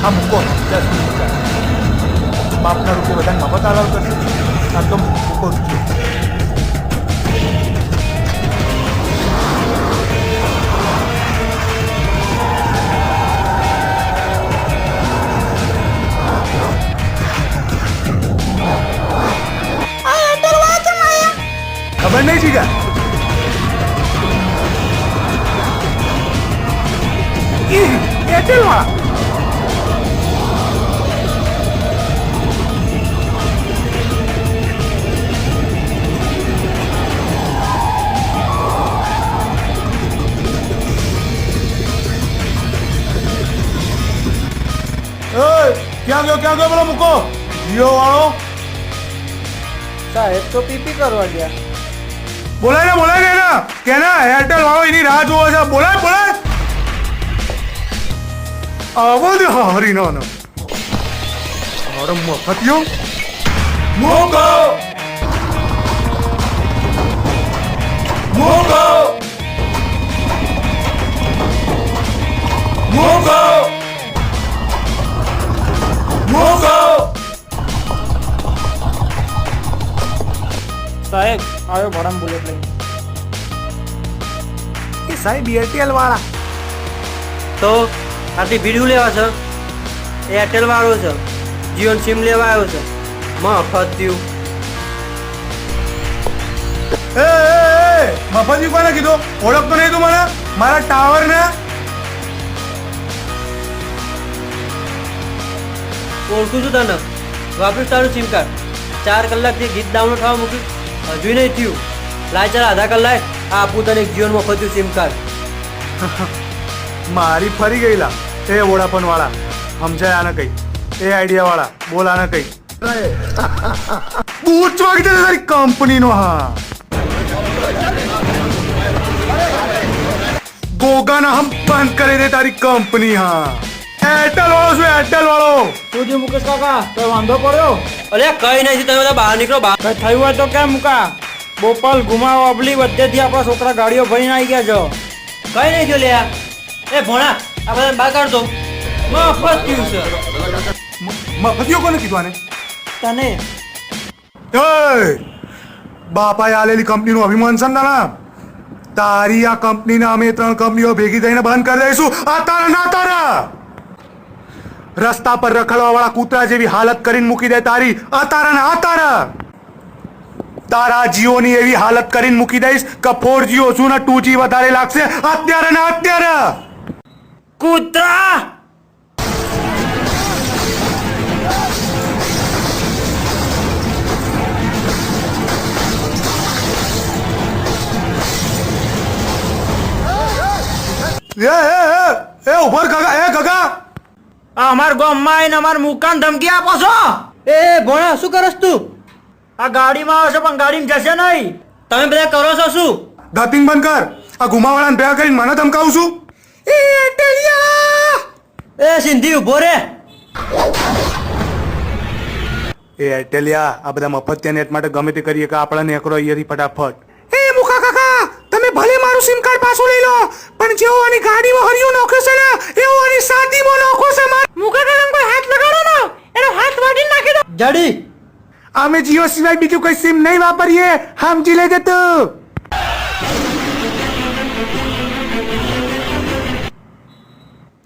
આ મૂકો 10 મિનિટ બાપના રૂપિયા બધાને મફત આલાવ કરશે આ તો મૂકો ખબર નહીં જીગા એરટેલ વાળા ક્યાં ગયો બોલો મૂકો જીઓ વાળો સાહેબ તો પીપી કરવા ગયા. બોલાય ને કે ના એરટેલ વાળો એની રાહ જોવો છે. બોલાય આવો દે હરી નો મારો મફતિયો મૂકો સાહેબ આવ્યો ભડમ બુલેટ લઈને. એ સાહેબ એરટેલ વાળા તો આટલી ભીડું લેવા છે? એરટેલ વાળો છે, જીઓ સિમ લેવા આવ્યો છે. મફત થયું. મફત કોને કીધું? ઓળખતો નહીં તું મને મારા ટાવર ને? ઓળખું છું તને. વાપરીશ તારું સિમ કાર્ડ. 4 કલાકથી ગીત ડાઉનલોડ થવા મૂક્યું, હજુ નહીં થયું. લાય ચાલ આધા કલાક આપું તને એક જીવનમાં મફત સિમ કાર્ડ. મારી ફરી ગયેલા એ વોડાફોન વાળા સમજાય આને કઈ એ આઈડિયા વાળા બોલ આને કઈ બૂચ વાગી દે તારી કંપની નો. હા ગોગાના હમ બંધ કરી દે તારી કંપની. હા એરટેલ વાળો છું એરટેલ વાળો. શું થયું મુકેશ કાકા? કઈ વાંધો પડ્યો? અરે કઈ નહીં, તમે બધા બહાર નીકળો. કઈ થયું હોય તો કેમ મુકા? બોપલ ગુમાવો અબલી બધેથી આપણા છોકરા ગાડીઓ ભરીને આવી ગયા છો. કઈ નહીં થયું લ્યા. એ ભોણા આ બધા બહાર કાઢ દો. મફત થયું છે. મફતિયો કોને કીધું આને? તને બાપાએ આલેલી કંપનીનું અભિમાન છે ને તારી આ કંપનીને અમે 3 કંપનીઓ ભેગી થઈને બંધ કરી દઈશું. આ તારા ના તારા રસ્તા પર રખડવા વાળા કૂતરા જેવી હાલત કરીને મૂકી દે તારી. આ તારા ના તારા તારા જીઓની એવી હાલત કરીને મૂકી દઈશ કે 4G ઓછું ને 2G વધારે લાગશે. અત્યારે ને અત્યારે કૂતરા એ ઉભર કાકા એ કાકા આ અમાર ગામમાં આવીને અમાર મુકાન ધમકી આપો છો? એ ભોણા શું કરસ તું? આ ગાડીમાં આવે છે પણ ગાડીમાં જશે નહીં. તમે બધા કરો છો શું? ધતિંગ બંધ કર. આ ગુમાવાળાને ભેગા કરીને મને ધમકાવું છું. એ સિંધી ઉભો રે. એ એરટેલિયા આ બધા મફતિયા નેટ માટે ગમે તે કરીએ કે આપણા નેકરો અહીંયાથી ફટાફટ. એ મુકા કાકા તમે ભલે મારું સિમ કાર્ડ પાછું લઈ લો પણ જેવો આની ગાડીમાં હરિયું નાખ્યો છે ને એવો આની શાદીમાં નાખ્યો છે. મુકા કાકા કોઈ હાથ લગાડો ને એનો હાથ વાટી નાખી દો. જડી અમે જીઓ સિવાય બીજું કોઈ સિમ નહીં વાપરીએ સમજી લેજે તું.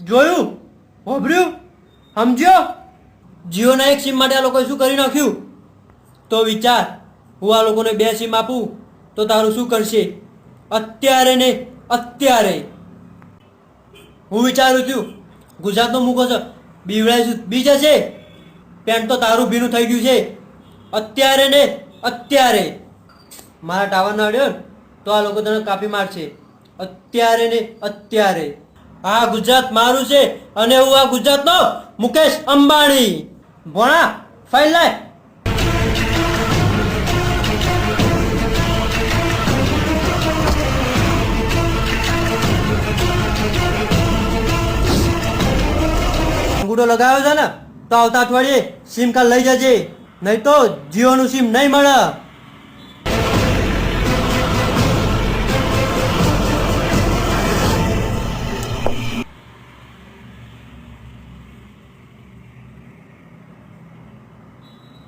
જોયું? હોભર્યું? સમજ્યો? જીઓના એક સિમ માટે આ લોકોએ શું કરી નાખ્યું? તો વિચાર, હું આ લોકોને 2 સિમ આપું તો તારું શું કરશે? અત્યારે ને અત્યારે હું વિચારું છું ગુજરાતનો મૂકો છે બીવડાઈ બી જશે. પેન્ટ તો તારું ભીનું થઈ ગયું છે. અત્યારે ને અત્યારે મારા ટાવર ના અડ્યો તો આ લોકો તને કાપી મારશે. અત્યારે ને અત્યારે આ ગુજરાત મારું છે અને હું આ ગુજરાતનો મુકેશ અંબાણી. ભોણા ફાઇલ લાય. અંગૂઠો લગાવ્યો છે ને તો આવતા અઠવાડિયે સિમ કાર્ડ લઈ જજે, નહીં તો જીઓનું સિમ નહીં મળે.